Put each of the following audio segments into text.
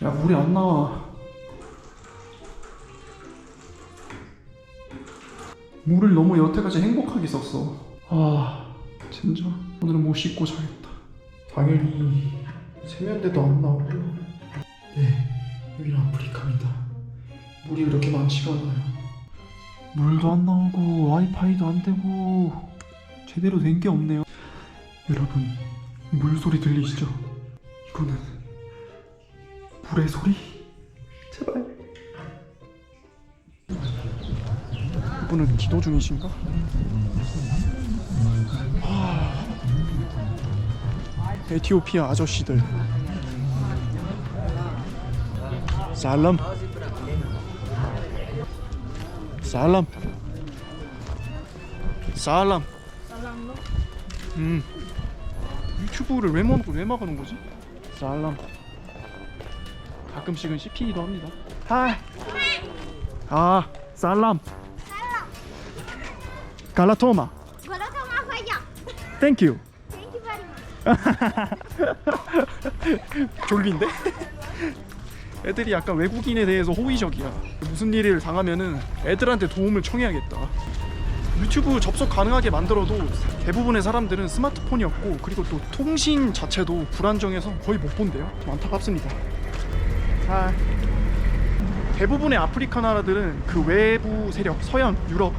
야, 물이 안 나와. 물을 너무 여태까지 행복하게 썼어. 아, 진짜 오늘은 못 씻고 자겠다. 당연히 세면대도 안 나오고. 네, 여기는 아프리카입니다. 물이 그렇게 많지가 않아요. 물도 안 나오고 와이파이도 안 되고 제대로 된 게 없네요. 여러분, 물소리 들리시죠? 이거는 물의 소리? 제발. 이분은 기도 중이신가? 에티오피아 아저씨들. 살람. 살람. 살람. 유튜브를 왜 막는 거지? 살람. 가끔씩은 씹히기도 합니다. 하이. 아, 살람. 갈라토마. Galatooma fayya. 땡큐. Thank you very much. 졸린데? 애들이 약간 외국인에 대해서 호의적이야. 무슨 일을 당하면은 애들한테 도움을 청해야겠다. 유튜브 접속 가능하게 만들어도 대부분의 사람들은 스마트폰이 없고, 그리고 또 통신 자체도 불안정해서 거의 못 본대요. 좀 안타깝습니다. 대부분의 아프리카 나라들은 그 외부 세력, 서양, 유럽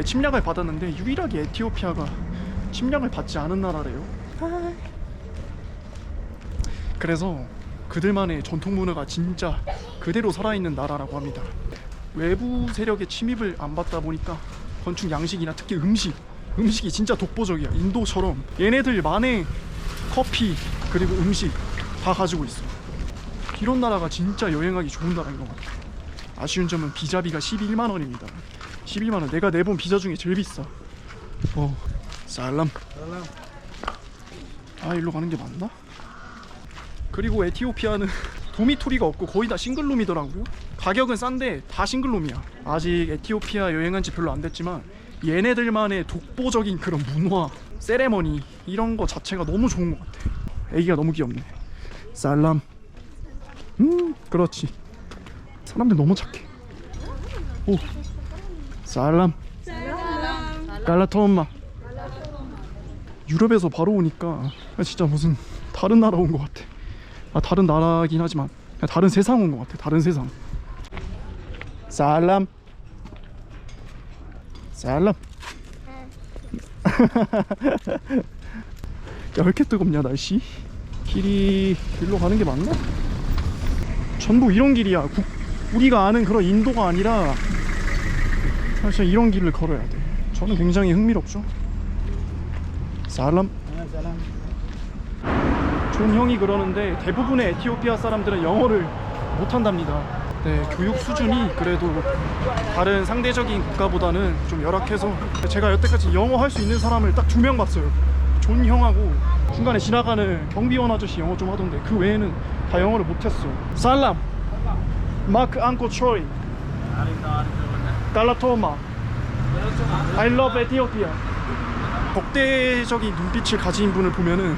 침략을 받았는데 유일하게 에티오피아가 침략을 받지 않은 나라래요. 그래서 그들만의 전통 문화가 진짜 그대로 살아있는 나라라고 합니다. 외부 세력의 침입을 안 받다 보니까 건축 양식이나 특히 음식이 진짜 독보적이야. 인도처럼 얘네들만의 커피 그리고 음식 다 가지고 있어. 이런 나라가 진짜 여행하기 좋은 나라인 것 같아. 아쉬운 점은 비자비가 11만 원입니다. 11만 원. 내가 내본 비자 중에 제일 비싸. 살람. 아, 일로 가는 게 맞나? 그리고 에티오피아는 도미토리가 없고 거의 다 싱글룸이더라고요. 가격은 싼데 다 싱글룸이야. 아직 에티오피아 여행한 지 별로 안 됐지만 얘네들만의 독보적인 그런 문화, 세레머니 이런 거 자체가 너무 좋은 것 같아. 애기가 너무 귀엽네. 살람. 그렇지. 사람들 너무 착해. 오. 살람. 갈라토마. 유럽에서 바로 오니까 진짜 무슨 다른 나라 온 것 같아. 아, 다른 나라긴 하지만 그냥 다른 세상 온 것 같아. 다른 세상. 살람. 살람. 야, 왜 이렇게 뜨겁냐 날씨? 길이 일로 가는 게 맞나? 전부 이런 길이야. 우리가 아는 그런 인도가 아니라 사실 이런 길을 걸어야 돼. 저는 굉장히 흥미롭죠. 살람. 존 형이 그러는데 대부분의 에티오피아 사람들은 영어를 못한답니다. 네, 교육 수준이 그래도 다른 상대적인 국가보다는 좀 열악해서 제가 여태까지 영어 할 수 있는 사람을 딱 2명 봤어요. 존 형하고 중간에 지나가는 경비원 아저씨 영어 좀 하던데 그 외에는 다 영어를 못했어. 살람. 마크 앙코 초이. 갈라토마. I love Ethiopia. 적대적인 눈빛을 가진 분을 보면은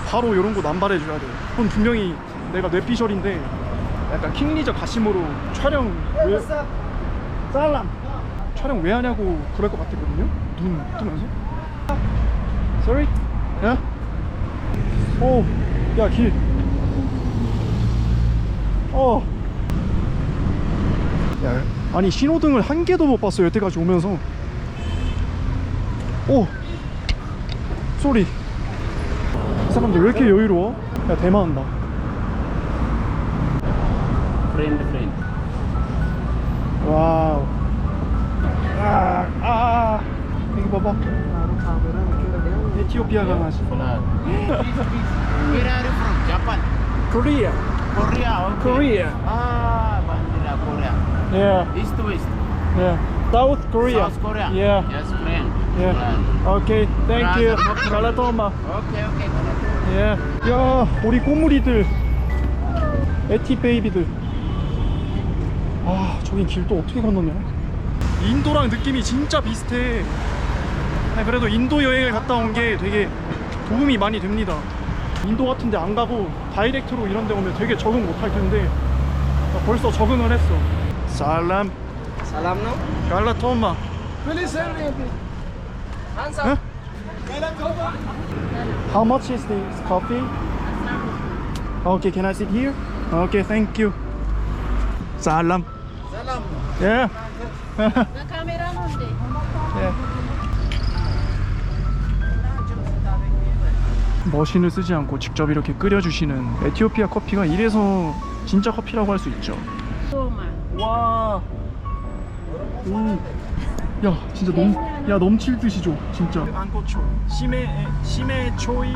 바로 이런 거 남발해줘야 돼. 그건 분명히 내가 뇌피셜인데 약간 킹리저 가심으로 촬영 왜 살람 촬영 왜 하냐고 그럴 것 같았거든요. 눈 뜨면서. Sorry? 야? 오, 야 길. 야, 아니 신호등을 한 개도 못 봤어 여태까지 오면서. 오, 쏘리. 이 사람들 왜 이렇게 여유로워? 야, 대만 온다. friend. 와우. 여기 봐봐. 에티오피아 강아지. Where are you from? Japan. 코리아. Korea. Okay. Korea. Ah, Bandira Korea. Yeah. East to west. Yeah. South Korea. South Korea. Yeah. Yes, friend. Yeah. Okay. Thank you. 갈라토마. Okay. 예. 야, 우리 꼬물이들, 에티 베이비들. 아, 저긴 길 또 어떻게 건너냐? 인도랑 느낌이 진짜 비슷해. 아니, 그래도 인도 여행을 갔다 온 게 되게 도움이 많이 됩니다. 인도 같은 데 안 가고 다이렉트로 이런 데 오면 되게 적응 못 할 텐데 벌써 적응을 했어. 살람. Salam no? 갈라토마. Huh? How much is this coffee? Okay, can I sit here? Okay, thank you. Salam. Salam. Yeah. 카메라 뭔데? Yeah. 머신을 쓰지 않고 직접 이렇게 끓여주시는 에티오피아 커피가 이래서 진짜 커피라고 할 수 있죠. 와. 야, 진짜 넘칠 듯이 줘, 진짜. 안고초. 심해 초이.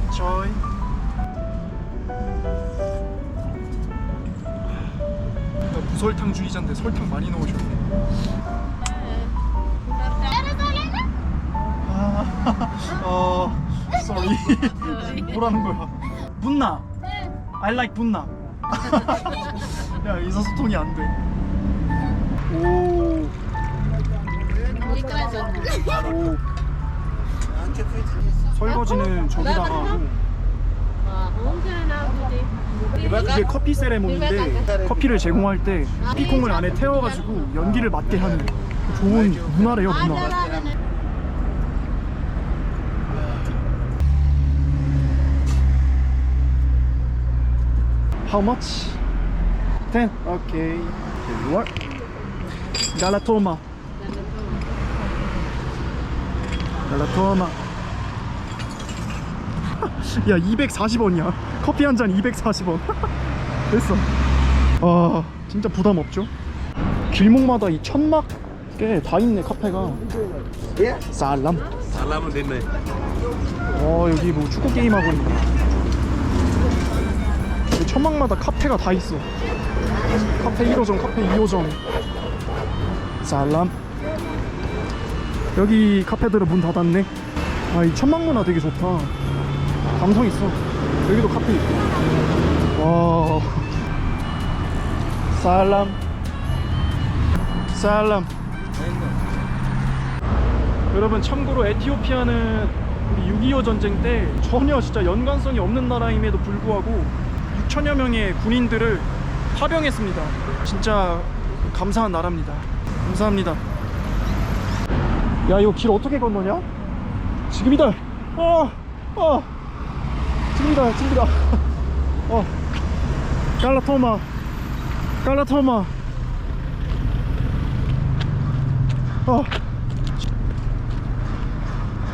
초이. 무설탕주의자인데 설탕 많이 넣으셨네. Sorry. 뭐라는 거야? 분나. I like 분나. 야, 의사소통이 안 돼. 오. 설거지는 저기다가 하고. 이게 커피 세레모니인데 커피를 제공할 때 커피콩을 안에 태워가지고 연기를 맡게 하는 좋은 문화래요, 문화. How much? 10. Okay. Here you are. 갈라토마. 갈라토마. 야, 240원이야. 커피 한 잔 240원. 됐어. 아, 진짜 부담 없죠? 길목마다 이 천막에 다 있네, 카페가. 살람. Salam dinne. 여기 뭐 축구 게임 하고 있네. 여기 천막마다 카페가 다 있어. 카페 1호점, 카페 2호점. 살람. 여기 카페들은 문 닫았네. 아, 이 천막 문화 되게 좋다. 감성 있어. 여기도 카페 있고. 와. 살람. 살람. 여러분, 참고로 에티오피아는 우리 6.25 전쟁 때 전혀 진짜 연관성이 없는 나라임에도 불구하고 6천여 명의 군인들을 파병했습니다. 진짜 감사한 나라입니다. 감사합니다. 야, 이거 길 어떻게 건너냐? 지금이다. 지금이다. 갈라토마.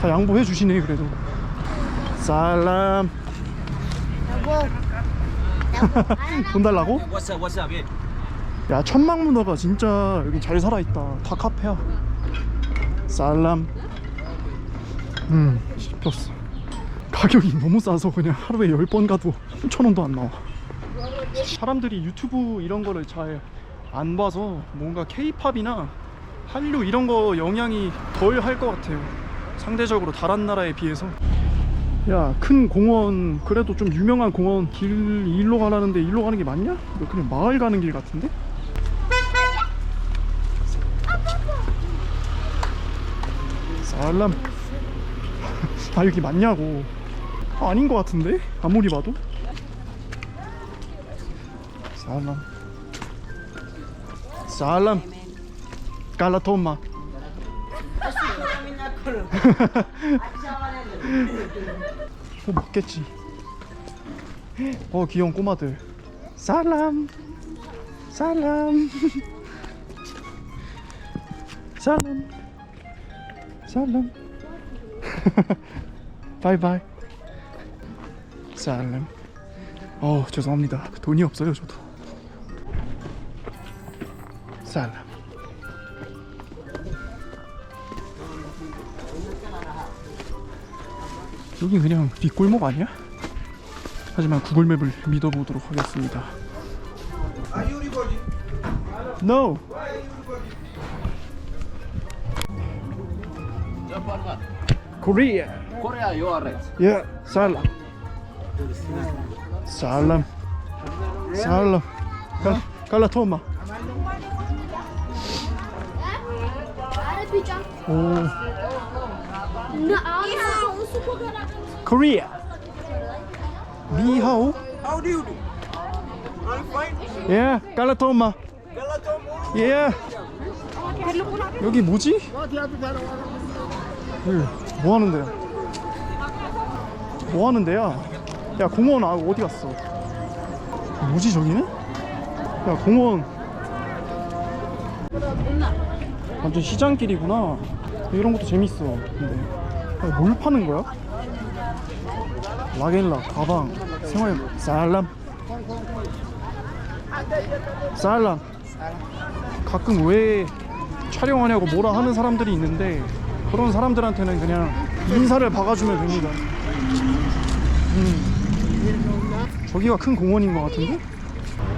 다 양보해 주시네. 그래도 살람. 돈 달라고? What's up, yeah? 야, 천막 문화가 진짜 여기 잘 살아있다. 다 카페야. 살람. 씹혔어. 가격이 너무 싸서 그냥 하루에 10번 가도 3,000원도 안 나와. 사람들이 유튜브 이런 거를 잘 안 봐서 뭔가 K-팝이나 한류 이런 거 영향이 덜 할 것 같아요. 상대적으로 다른 나라에 비해서. 야, 큰 공원, 그래도 좀 유명한 공원 길 일로 가라는데 일로 가는 게 맞냐? 이거 그냥 마을 가는 길 같은데? 살람. 아, 여기 맞냐고. 아닌 것 같은데? 아무리 봐도. 살람. 살람. 갈라토마. 먹겠지. 귀여운 꼬마들. 살람. 살람. 살람. 살람. 바이바이. 살람. 죄송합니다. 돈이 없어요, 저도. 살람. 여긴 그냥 뒷골목 아니야? 하지만 구글맵을 믿어보도록 하겠습니다. No. Korea. Korea, you are right. Yeah. 살람. 살람. 살람. 갈라토마. 오. Korea. 니하오. How do you do? I'm fine. 예, 깔라토마. 예. 여기 뭐지? 뭐 하는 데야? 뭐 하는 데야? 야, 공원 어디 갔어? 뭐지 저기는? 야, 공원 완전 시장길이구나. 이런 것도 재밌어. 근데 야, 뭘 파는 거야? 라겐라 가방 생활 살람 살람. 가끔 왜 촬영하냐고 뭐라 하는 사람들이 있는데 그런 사람들한테는 그냥 인사를 박아주면 됩니다. 저기가 큰 공원인 것 같은데?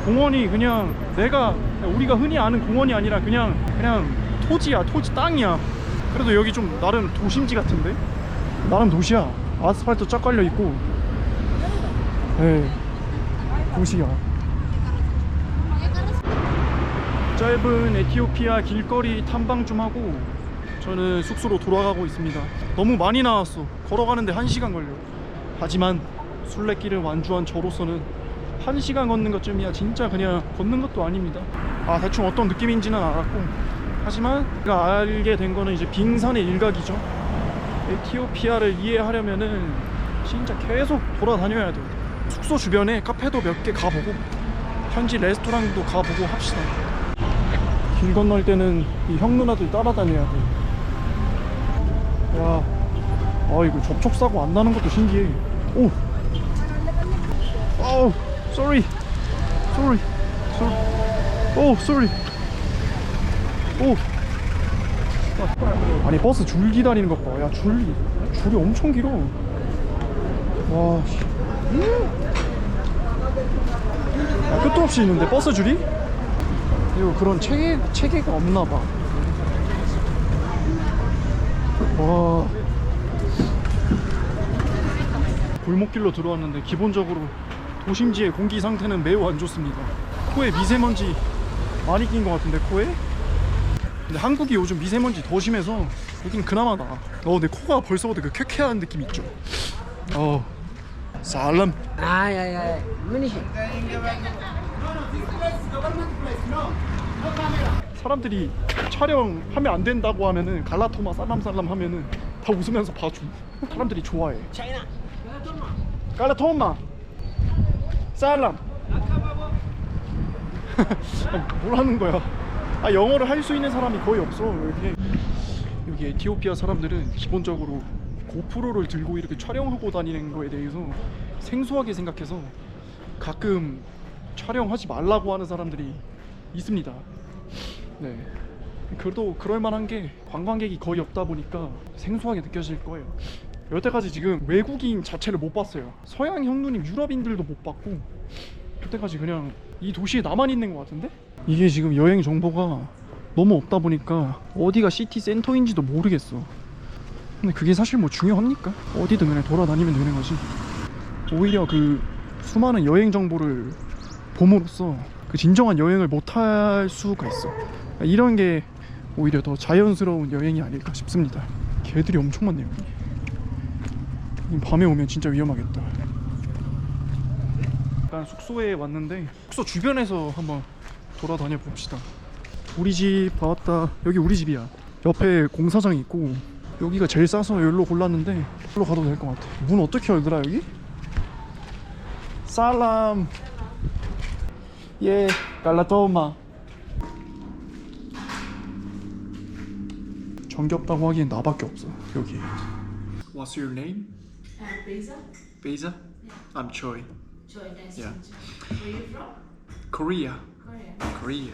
공원이 그냥 우리가 흔히 아는 공원이 아니라 그냥 토지야. 토지 땅이야. 그래도 여기 좀 나름 도심지 같은데? 나름 도시야. 아스팔트 쫙 깔려 있고. 에이, 도시야. 짧은 에티오피아 길거리 탐방 좀 하고 저는 숙소로 돌아가고 있습니다. 너무 많이 나왔어. 걸어가는데 1시간 걸려. 하지만 순례길을 완주한 저로서는 1시간 걷는 것쯤이야 진짜 그냥 걷는 것도 아닙니다. 대충 어떤 느낌인지는 알았고, 하지만 제가 알게 된 거는 이제 빙산의 일각이죠. 에티오피아를 이해하려면은 진짜 계속 돌아다녀야 돼요. 숙소 주변에 카페도 몇 개 가보고 현지 레스토랑도 가보고 합시다. 길 건널 때는 이 형 누나들 따라다녀야 돼. 야, 이거 접촉사고 안 나는 것도 신기해. 오, sorry. 아니 버스 줄 기다리는 것 봐. 야, 줄이 엄청 길어. 와, 씨. 야, 끝도 없이 있는데 버스 줄이? 이거 그런 체계가 없나 봐. 와, 골목길로 들어왔는데 기본적으로 도심지의 공기 상태는 매우 안 좋습니다. 코에 미세먼지 많이 낀 것 같은데, 코에? 근데 한국이 요즘 미세먼지 더 심해서 여긴 그나마 나아. 내 코가 벌써부터 그 쾌쾌한 느낌 있죠? 살람. 사람들이 촬영하면 안 된다고 하면은 갈라토마 살람 하면은 다 웃으면서 봐줌. 사람들이 좋아해. 갈라토마 살람. 뭘 하는 거야? 영어를 할 수 있는 사람이 거의 없어. 여기 에티오피아 사람들은 기본적으로 고프로를 들고 이렇게 촬영하고 다니는 거에 대해서 생소하게 생각해서 가끔 촬영하지 말라고 하는 사람들이 있습니다. 네. 그래도 그럴 만한 게 관광객이 거의 없다 보니까 생소하게 느껴질 거예요. 여태까지 지금 외국인 자체를 못 봤어요. 서양 형누님 유럽인들도 못 봤고, 여태까지 그냥 이 도시에 나만 있는 것 같은데? 이게 지금 여행 정보가 너무 없다 보니까 어디가 시티 센터인지도 모르겠어. 근데 그게 사실 뭐 중요합니까? 어디든 그냥 돌아다니면 되는 거지. 오히려 그 수많은 여행 정보를 봄으로써 그 진정한 여행을 못할 수가 있어. 이런 게 오히려 더 자연스러운 여행이 아닐까 싶습니다. 개들이 엄청 많네요. 밤에 오면 진짜 위험하겠다. 약간 숙소에 왔는데 숙소 주변에서 한번 돌아다녀 봅시다. 우리 집 봤다. 여기 우리 집이야. 옆에 공사장이 있고 여기가 제일 싸서 여기로 골랐는데 여기로 가도 될 것 같아. 문 어떻게 열더라 여기? 살람. 예, 갈라토마. 정겹다고 하기엔 나밖에 없어 여기. What's your name? Pizza? Beza? I'm Choi. Joy, nice Yeah. to meet you. Where are you from? Korea. Korea. Korea.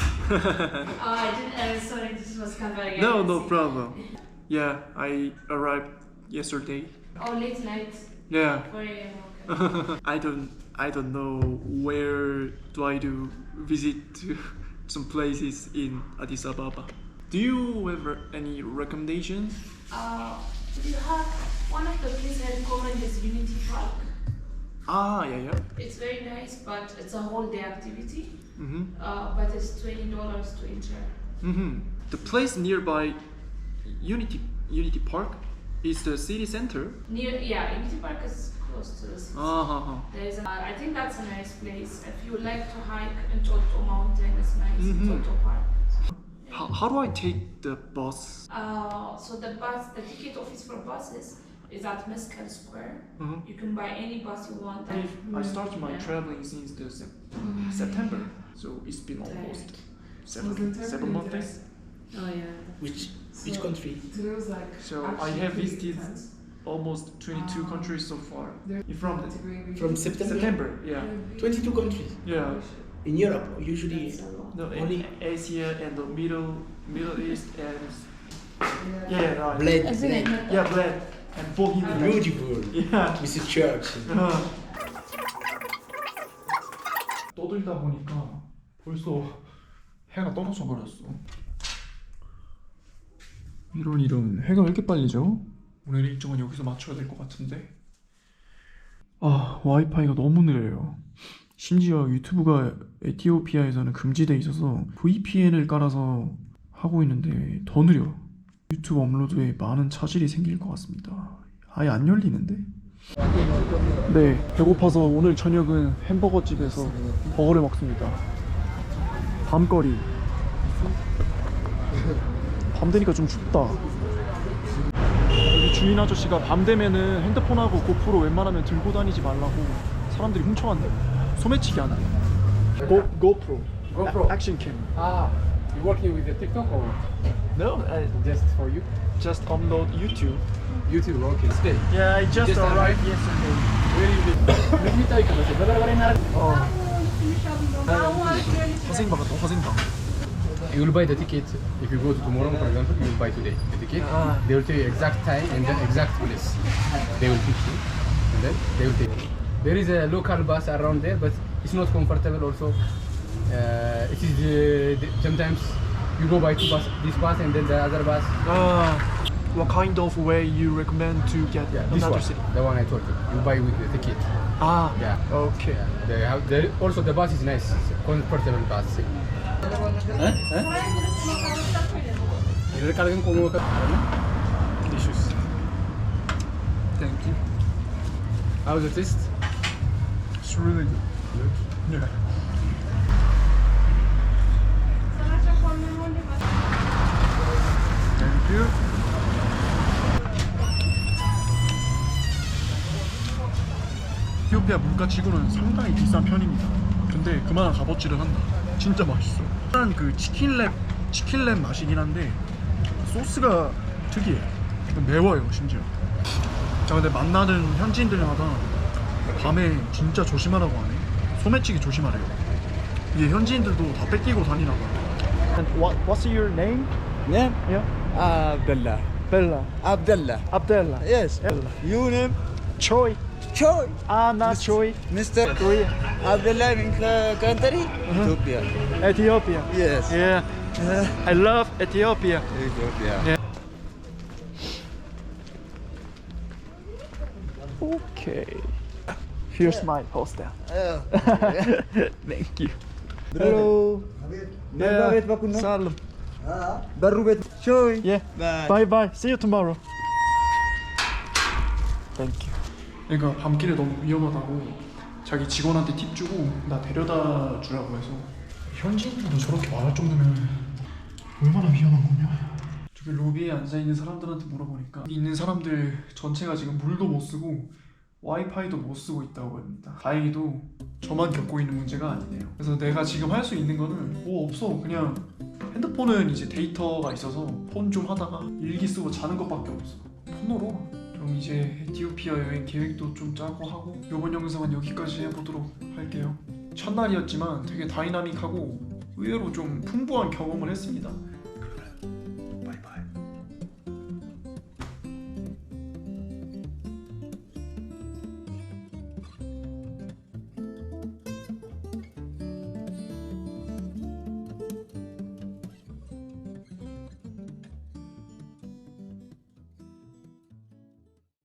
Oh, I didn't. Sorry, this was covering. No problem. Yeah, I arrived yesterday. Oh, late night. Yeah. Korea. Okay. I don't know where do visit to some places in Addis Ababa. Do you have any recommendations? You have one of the places I recommend is Unity Park. Yeah. It's very nice, but it's a whole day activity. Mm-hmm. But it's $20 to enter. Mm-hmm. The place nearby Unity Park is the city center. Unity Park is close to the city. 아하하. There's I think that's a nice place. If you like to hike in Choto Mountain, it's nice. Mhm. Choto Park. How do I take the bus? So the ticket office for buses is at Mescal Square. Mhm. You can buy any bus you want. I started my Yeah. traveling since the September, so it's been almost seven months. Oh yeah. Which country? So I have visited almost 22 countries so far. From September? September, yeah, 22 countries. yeah. In Europe, usually No, Only- Asia and the Middle East and yeah, right. Bled. Yeah, Bled and Bohemia. Beautiful. Yeah. Mrs. Church. 떠들다 보니까 벌써 해가 떨어져 버렸어. 이런 해가 왜 이렇게 빨리 져? 오늘 일정은 여기서 맞춰야 될 것 같은데. 아, 와이파이가 너무 느려요. 심지어 유튜브가 에티오피아에서는 금지돼 있어서 VPN을 깔아서 하고 있는데 더 느려. 유튜브 업로드에 많은 차질이 생길 것 같습니다. 아예 안 열리는데? 네, 배고파서 오늘 저녁은 햄버거 집에서 버거를 먹습니다. 밤거리. 밤 되니까 좀 춥다. 여기 주인 아저씨가 밤 되면은 핸드폰하고 고프로 웬만하면 들고 다니지 말라고 사람들이 훔쳐간대. 소매치기 하나. GoPro. Action cam. Ah, you working with the TikTok or No, just for you? just upload YouTube. YouTube, okay. Stay. Yeah, I just Just arrived arrived? yesterday. Where you live? Let me tell you something. 화생방 같다, 화생방. You will buy the ticket if you go to tomorrow, for example. You will buy today the ticket. Ah. They will tell you exact time and the exact place. They will pick you, and then they will take you. There is a local bus around there, but it's not comfortable. Also, it is sometimes you go by this bus and then the other bus. What kind of way you recommend to get Yeah, this another one, city? the one I told you. You buy with the ticket. Ah, Yeah. okay. Also the bus is nice. It's a comfortable bus. 이럴 cargan como issues. Thank you. How's the taste? It's really good. Yeah. Thank you. 에티오피아 물가치고는 상당히 비싼 편입니다. 근데 그만한 값어치를 한다. 진짜 맛있어. 일단 그 치킨랩 맛이긴 한데 소스가 특이해. 매워요 심지어. 자, 근데 만나는 현지인들마다 밤에 진짜 조심하라고 하네. 소매치기 조심하래요. 이게 현지인들도 다 뺏기고 다니나 봐. And what's your name? Name? Yeah. Abdullah. Bella. Abdullah. Abdella. Yes. Bella. You name? Choi. Choi. Not Choi. Mr. Korea. Abdullah in country? Ethiopia. Ethiopia. Yes. Yeah. I love Ethiopia. Ethiopia. Yeah. Okay. Here's my hostel. Thank you. Hello. Yeah. Salam. Barubet. Choi. Yeah. Bye. Bye bye. See you tomorrow. Thank you. 그러니까 밤길에 너무 위험하다고 자기 직원한테 팁 주고 나 데려다 주라고 해서 현지인들도 저렇게 말할 정도면 얼마나 위험한 거냐. 저기 로비에 앉아 있는 사람들한테 물어보니까 여기 있는 사람들 전체가 지금 물도 못 쓰고 와이파이도 못 쓰고 있다고 합니다. 다행히도 저만 겪고 있는 문제가 아니네요. 그래서 내가 지금 할 수 있는 거는 뭐 없어. 그냥 핸드폰은 이제 데이터가 있어서 폰 좀 하다가 일기 쓰고 자는 것밖에 없어. 폰으로 그럼 이제 에티오피아 여행 계획도 좀 짜고 하고 이번 영상은 여기까지 해보도록 할게요. 첫날이었지만 되게 다이나믹하고 의외로 좀 풍부한 경험을 했습니다.